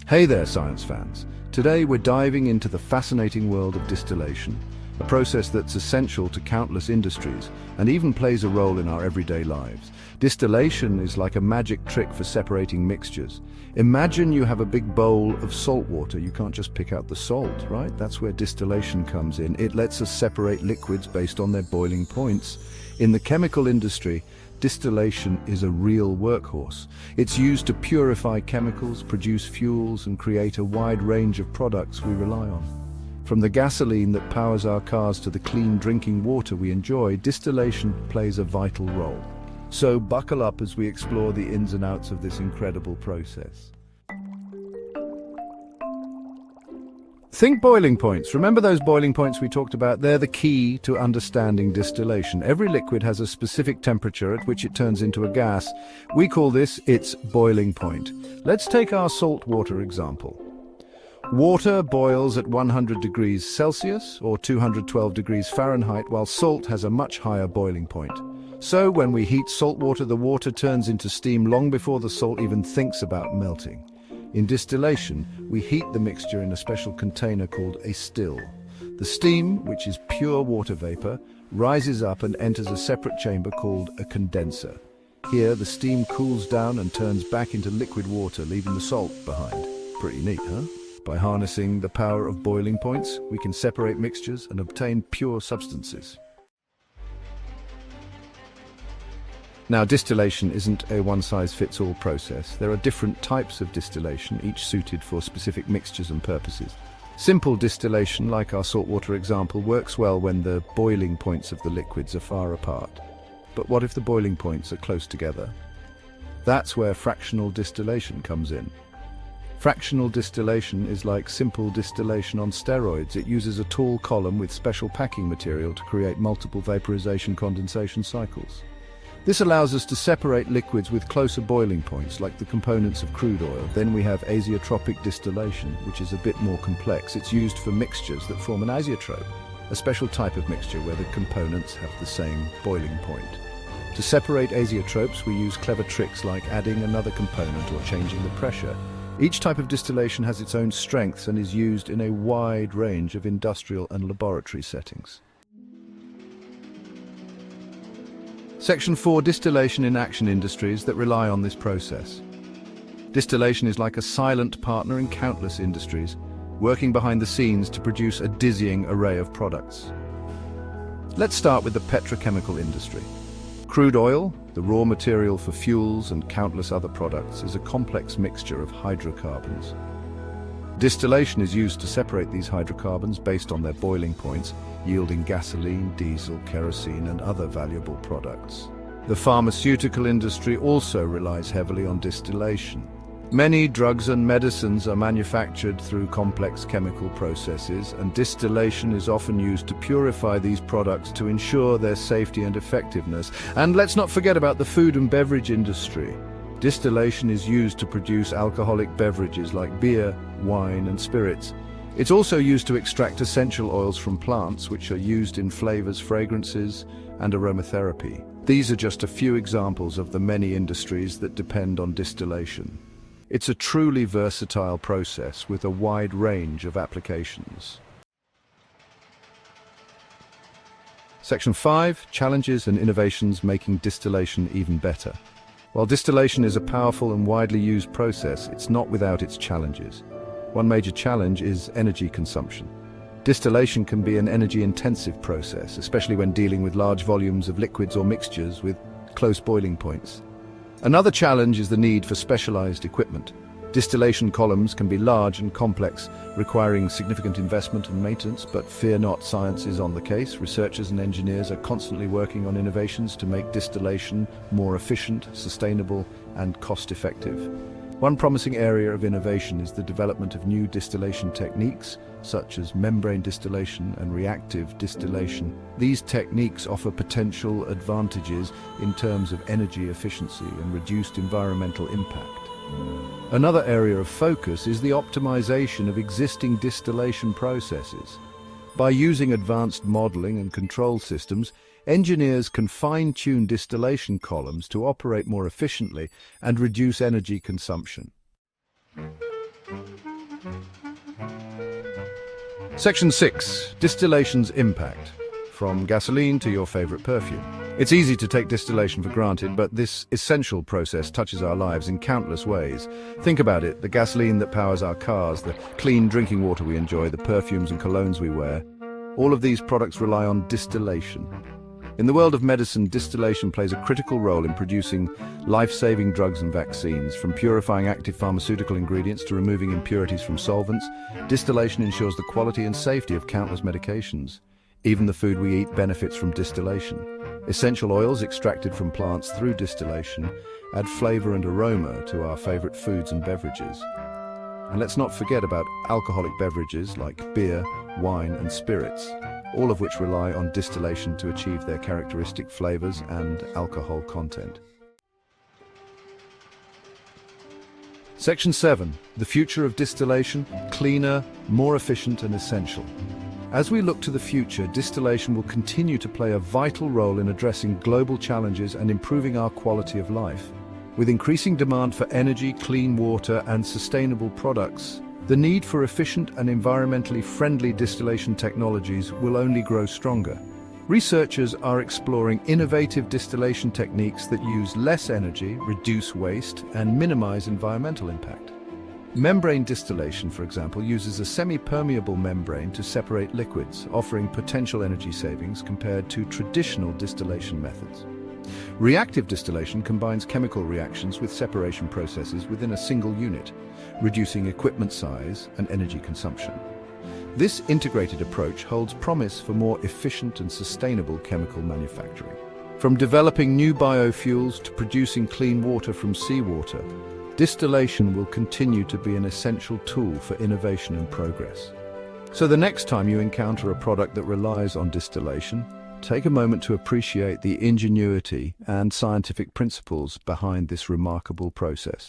Hey there, science fans. Today we're diving into the fascinating world of distillation, a process that's essential to countless industries and even plays a role in our everyday lives. Distillation is like a magic trick for separating mixtures. Imagine you have a big bowl of salt water. You can't just pick out the salt, right? That's where distillation comes in. It lets us separate liquids based on their boiling points. In the chemical industry, distillation is a real workhorse. It's used to purify chemicals, produce fuels, and create a wide range of products we rely on. From the gasoline that powers our cars to the clean drinking water we enjoy, distillation plays a vital role. So buckle up as we explore the ins and outs of this incredible process. Think boiling points. Remember those boiling points we talked about? They're the key to understanding distillation. Every liquid has a specific temperature at which it turns into a gas. We call this its boiling point. Let's take our salt water example. Water boils at 100 degrees Celsius or 212 degrees Fahrenheit, while salt has a much higher boiling point. So when we heat salt water, the water turns into steam long before the salt even thinks about melting. In distillation, we heat the mixture in a special container called a still. The steam, which is pure water vapor, rises up and enters a separate chamber called a condenser. Here, the steam cools down and turns back into liquid water, leaving the salt behind. Pretty neat, huh? By harnessing the power of boiling points, we can separate mixtures and obtain pure substances. Now, distillation isn't a one-size-fits-all process. There are different types of distillation, each suited for specific mixtures and purposes. Simple distillation, like our saltwater example, works well when the boiling points of the liquids are far apart. But what if the boiling points are close together? That's where fractional distillation comes in. Fractional distillation is like simple distillation on steroids. It uses a tall column with special packing material to create multiple vaporization condensation cycles. This allows us to separate liquids with closer boiling points, like the components of crude oil. Then we have azeotropic distillation, which is a bit more complex. It's used for mixtures that form an azeotrope, a special type of mixture where the components have the same boiling point. To separate azeotropes, we use clever tricks like adding another component or changing the pressure. Each type of distillation has its own strengths and is used in a wide range of industrial and laboratory settings. Section 4. Distillation in action industries that rely on this process. Distillation is like a silent partner in countless industries, working behind the scenes to produce a dizzying array of products. Let's start with the petrochemical industry. Crude oil, the raw material for fuels and countless other products, is a complex mixture of hydrocarbons. Distillation is used to separate these hydrocarbons based on their boiling points, yielding gasoline, diesel, kerosene, and other valuable products. The pharmaceutical industry also relies heavily on distillation. Many drugs and medicines are manufactured through complex chemical processes, and distillation is often used to purify these products to ensure their safety and effectiveness. And let's not forget about the food and beverage industry. Distillation is used to produce alcoholic beverages like beer, wine, and spirits. It's also used to extract essential oils from plants, which are used in flavors, fragrances, and aromatherapy. These are just a few examples of the many industries that depend on distillation. It's a truly versatile process with a wide range of applications. Section 5. Challenges and innovations making distillation even better. While distillation is a powerful and widely used process, it's not without its challenges. One major challenge is energy consumption. Distillation can be an energy-intensive process, especially when dealing with large volumes of liquids or mixtures with close boiling points. Another challenge is the need for specialized equipment. Distillation columns can be large and complex, requiring significant investment and maintenance, but fear not, science is on the case. Researchers and engineers are constantly working on innovations to make distillation more efficient, sustainable, and cost-effective. One promising area of innovation is the development of new distillation techniques, such as membrane distillation and reactive distillation. These techniques offer potential advantages in terms of energy efficiency and reduced environmental impact. Another area of focus is the optimization of existing distillation processes. By using advanced modeling and control systems, engineers can fine-tune distillation columns to operate more efficiently and reduce energy consumption. Section 6. Distillation's impact. From gasoline to your favorite perfume. It's easy to take distillation for granted, but this essential process touches our lives in countless ways. Think about it, the gasoline that powers our cars, the clean drinking water we enjoy, the perfumes and colognes we wear. All of these products rely on distillation. In the world of medicine, distillation plays a critical role in producing life-saving drugs and vaccines. From purifying active pharmaceutical ingredients to removing impurities from solvents, distillation ensures the quality and safety of countless medications. Even the food we eat benefits from distillation. Essential oils extracted from plants through distillation add flavor and aroma to our favorite foods and beverages. And let's not forget about alcoholic beverages like beer, wine and spirits, all of which rely on distillation to achieve their characteristic flavors and alcohol content. Section 7. The future of distillation: cleaner, more efficient and essential. As we look to the future, distillation will continue to play a vital role in addressing global challenges and improving our quality of life. With increasing demand for energy, clean water and sustainable products, the need for efficient and environmentally friendly distillation technologies will only grow stronger. Researchers are exploring innovative distillation techniques that use less energy, reduce waste, and minimize environmental impact. Membrane distillation, for example, uses a semi-permeable membrane to separate liquids, offering potential energy savings compared to traditional distillation methods. Reactive distillation combines chemical reactions with separation processes within a single unit, reducing equipment size and energy consumption. This integrated approach holds promise for more efficient and sustainable chemical manufacturing. From developing new biofuels to producing clean water from seawater, distillation will continue to be an essential tool for innovation and progress. So the next time you encounter a product that relies on distillation, take a moment to appreciate the ingenuity and scientific principles behind this remarkable process.